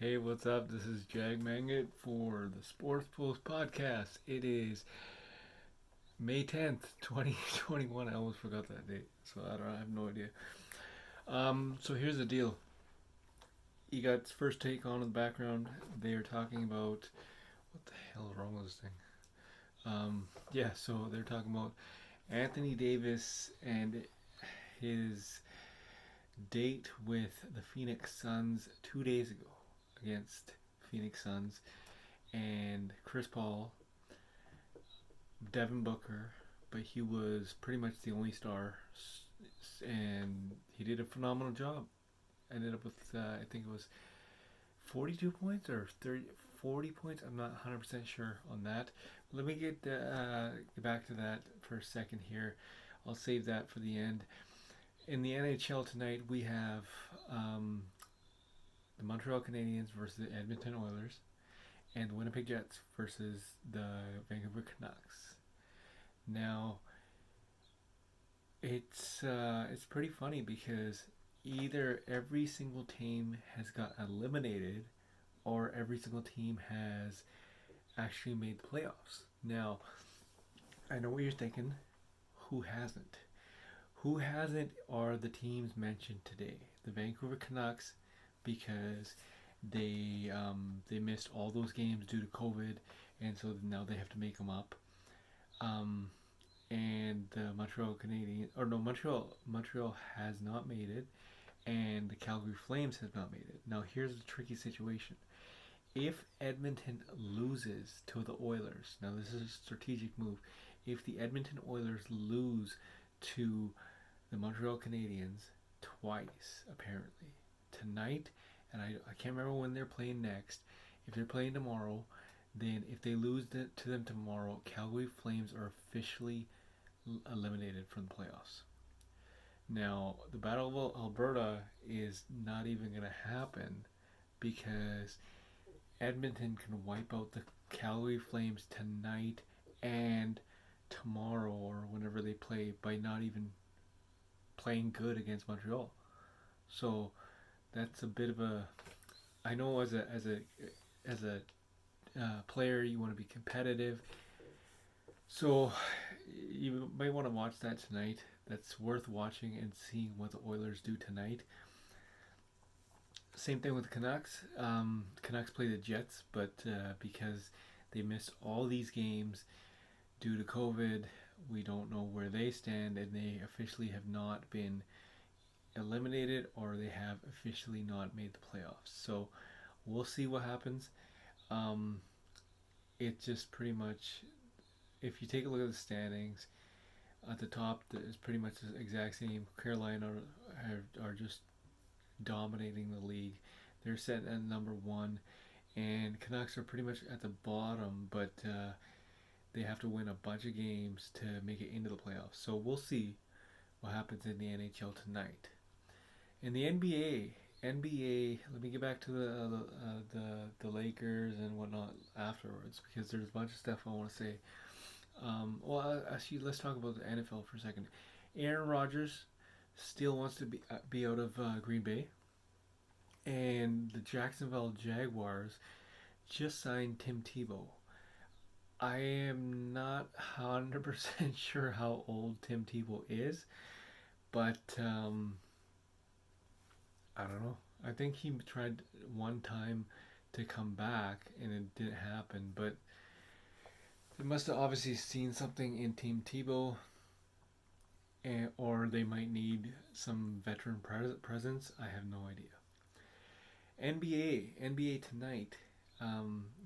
Hey, what's up? This is Jag Magnet for the Sports Post Podcast. It is May 10th, 2021. I almost forgot that date, so I have no idea. So here's the deal. You got first take on in the background. They are talking about what the hell is wrong with this thing? Yeah, so they're talking about Anthony Davis and his date with the Phoenix Suns 2 days ago against Phoenix Suns and Chris Paul, Devin Booker, but he was pretty much the only star, and he did a phenomenal job. Ended up with I think it was 42 points or 30, 40 points. I'm not 100% sure on that. Let me get back to that for a second here. I'll save that for the end. In the NHL tonight, we have the Montreal Canadiens versus the Edmonton Oilers, and the Winnipeg Jets versus the Vancouver Canucks. Now, it's pretty funny because either every single team has got eliminated or every single team has actually made the playoffs. Now, I know what you're thinking. Who hasn't? Who hasn't are the teams mentioned today. The Vancouver Canucks, because they missed all those games due to COVID, and so now they have to make them up. Um, and the Montreal Canadiens, or no, Montreal has not made it, and the Calgary Flames have not made it. Now here's the tricky situation. If Edmonton loses to the Oilers, now this is a strategic move. If the Edmonton Oilers lose to the Montreal Canadiens twice, apparently, tonight, and I can't remember when they're playing next. If they're playing tomorrow, then if they lose to them tomorrow, Calgary Flames are officially eliminated from the playoffs. Now, the Battle of Alberta is not even going to happen because Edmonton can wipe out the Calgary Flames tonight and tomorrow or whenever they play by not even playing good against Montreal. So that's a bit of a. I know as a player you want to be competitive, so you might want to watch that tonight. That's worth watching and seeing what the Oilers do tonight. Same thing with the Canucks. Canucks play the Jets, but because they missed all these games due to COVID, we don't know where they stand, and they officially have not been eliminated or they have officially not made the playoffs. So we'll see what happens. Um, it just pretty much, if you take a look at the standings, at the top is pretty much the exact same. Carolina are just dominating the league. They're set at number one, and Canucks are pretty much at the bottom, but they have to win a bunch of games to make it into the playoffs. So we'll see what happens in the NHL tonight. In the NBA, let me get back to the Lakers and whatnot afterwards because there's a bunch of stuff I want to say. Actually, let's talk about the NFL for a second. Aaron Rodgers still wants to be out of Green Bay, and the Jacksonville Jaguars just signed Tim Tebow. I am not 100% sure how old Tim Tebow is, but I don't know. I think he tried one time to come back and it didn't happen, but they must have obviously seen something in Team Tebow, or they might need some veteran presence. I have no idea. NBA tonight.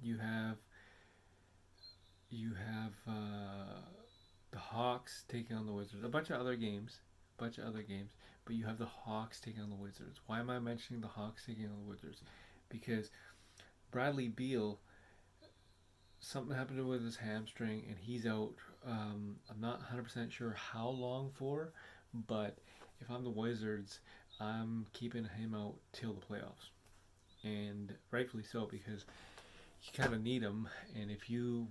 You have the Hawks taking on the Wizards. A bunch of other games, but you have the Hawks taking on the Wizards. Why am I mentioning the Hawks taking on the Wizards? Because Bradley Beal, something happened with his hamstring and he's out. I'm not 100% sure how long for, but if I'm the Wizards, I'm keeping him out till the playoffs. And rightfully so because you kind of need him. And if you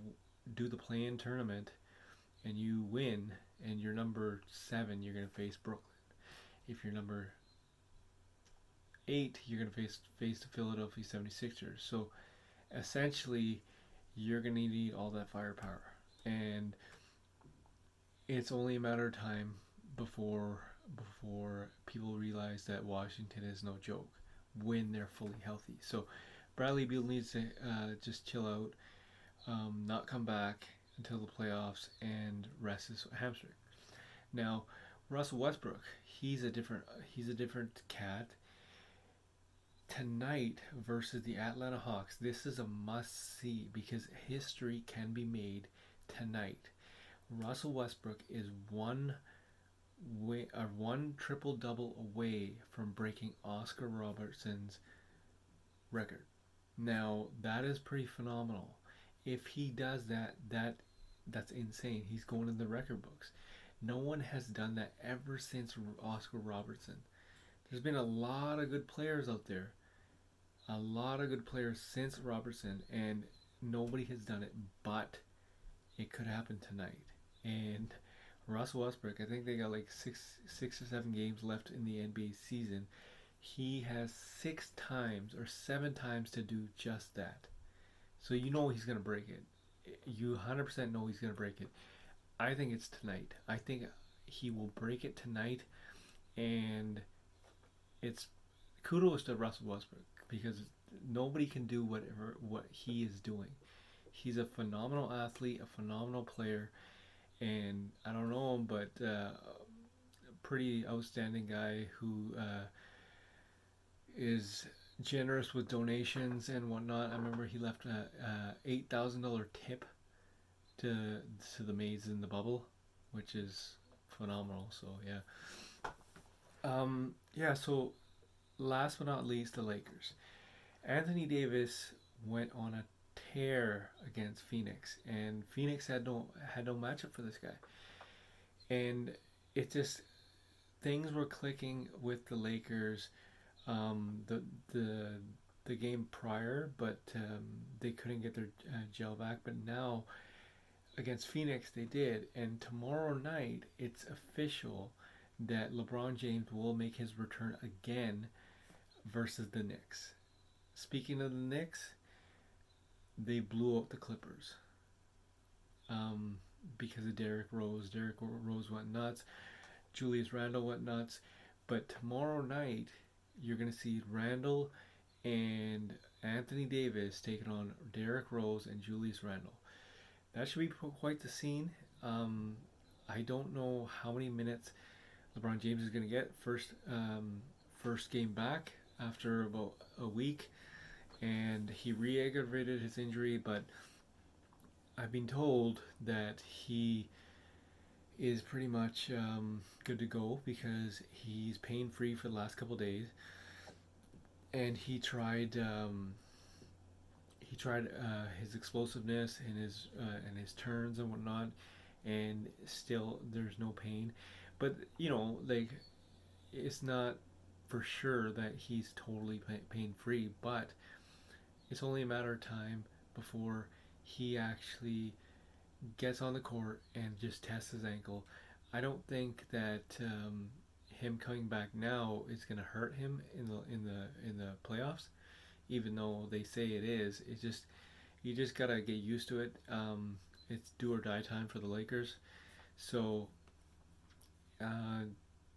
do the play-in tournament and you win and you're number 7, you're going to face Brooklyn. If you're number 8, you're going to face the Philadelphia 76ers. So essentially, you're going to need all that firepower. And it's only a matter of time before people realize that Washington is no joke when they're fully healthy. So Bradley Beal needs to just chill out, not come back until the playoffs, and rest his hamstring. Now, Russell Westbrook, he's a different cat. Tonight versus the Atlanta Hawks, this is a must see because history can be made tonight. Russell Westbrook is one triple double away from breaking Oscar Robertson's record. Now that is pretty phenomenal. If he does that, that's insane. He's going in the record books. No one has done that ever since Oscar Robertson. There's been a lot of good players out there, a lot of good players since Robertson, and nobody has done it. But it could happen tonight. And Russell Westbrook, I think they got like six or 7 games left in the NBA season. He has 6 times or 7 times to do just that. So you know he's gonna break it. You 100% know he's gonna break it. I think it's tonight. I think he will break it tonight, and it's kudos to Russell Westbrook because nobody can do what he is doing. He's a phenomenal athlete, a phenomenal player, and I don't know him, but a pretty outstanding guy who is generous with donations and whatnot. I remember he left a $8,000 tip to the maids in the bubble, which is phenomenal. So yeah. So last but not least, the Lakers. Anthony Davis went on a tear against Phoenix, and Phoenix had no matchup for this guy, and it just things were clicking with the Lakers. The the game prior, but they couldn't get their gel back. But now against Phoenix, they did, and tomorrow night it's official that LeBron James will make his return again versus the Knicks. Speaking of the Knicks, they blew out the Clippers because of Derrick Rose. Derrick Rose went nuts. Julius Randle went nuts. But tomorrow night, you're going to see Randle and Anthony Davis taking on Derrick Rose and Julius Randle. That should be quite the scene. I don't know how many minutes LeBron James is going to get first game back after about a week, and he re-aggravated his injury, but I've been told that he is pretty much good to go because he's pain-free for the last couple days, and he tried his explosiveness and his turns and whatnot, and still there's no pain. But like, it's not for sure that he's totally pain free, but it's only a matter of time before he actually gets on the court and just tests his ankle. I don't think that him coming back now is going to hurt him in the playoffs, even though they say it is. It's just, you just gotta get used to it. It's do or die time for the Lakers, so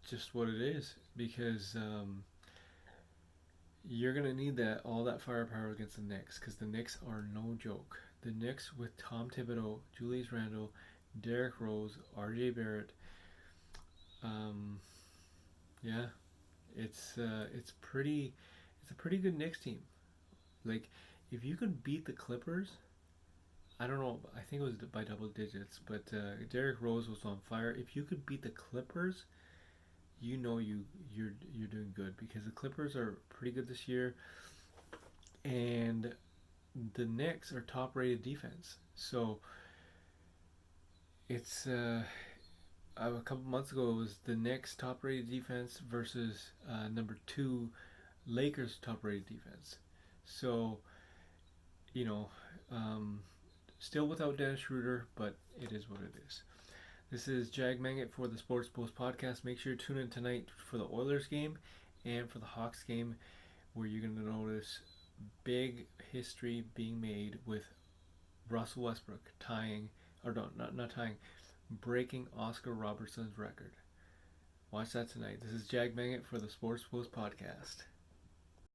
just what it is, because you're gonna need all that firepower against the Knicks, because the Knicks are no joke. The Knicks with Tom Thibodeau, Julius Randle, Derrick Rose, R.J. Barrett. Yeah, it's a pretty good Knicks team. Like, if you could beat the Clippers, I don't know, I think it was by double digits, but Derrick Rose was on fire. If you could beat the Clippers, you're doing good, because the Clippers are pretty good this year, and the Knicks are top-rated defense. So it's a couple months ago, it was the Knicks top-rated defense versus number 2 Lakers top-rated defense. So, still without Dennis Schroeder, but it is what it is. This is Jag Mangat for the Sports Post podcast. Make sure to tune in tonight for the Oilers game and for the Hawks game. where you're going to notice big history being made with Russell Westbrook tying, or no, not tying, breaking Oscar Robertson's record. Watch that tonight. This is Jag Bangett for the Sports Post Podcast.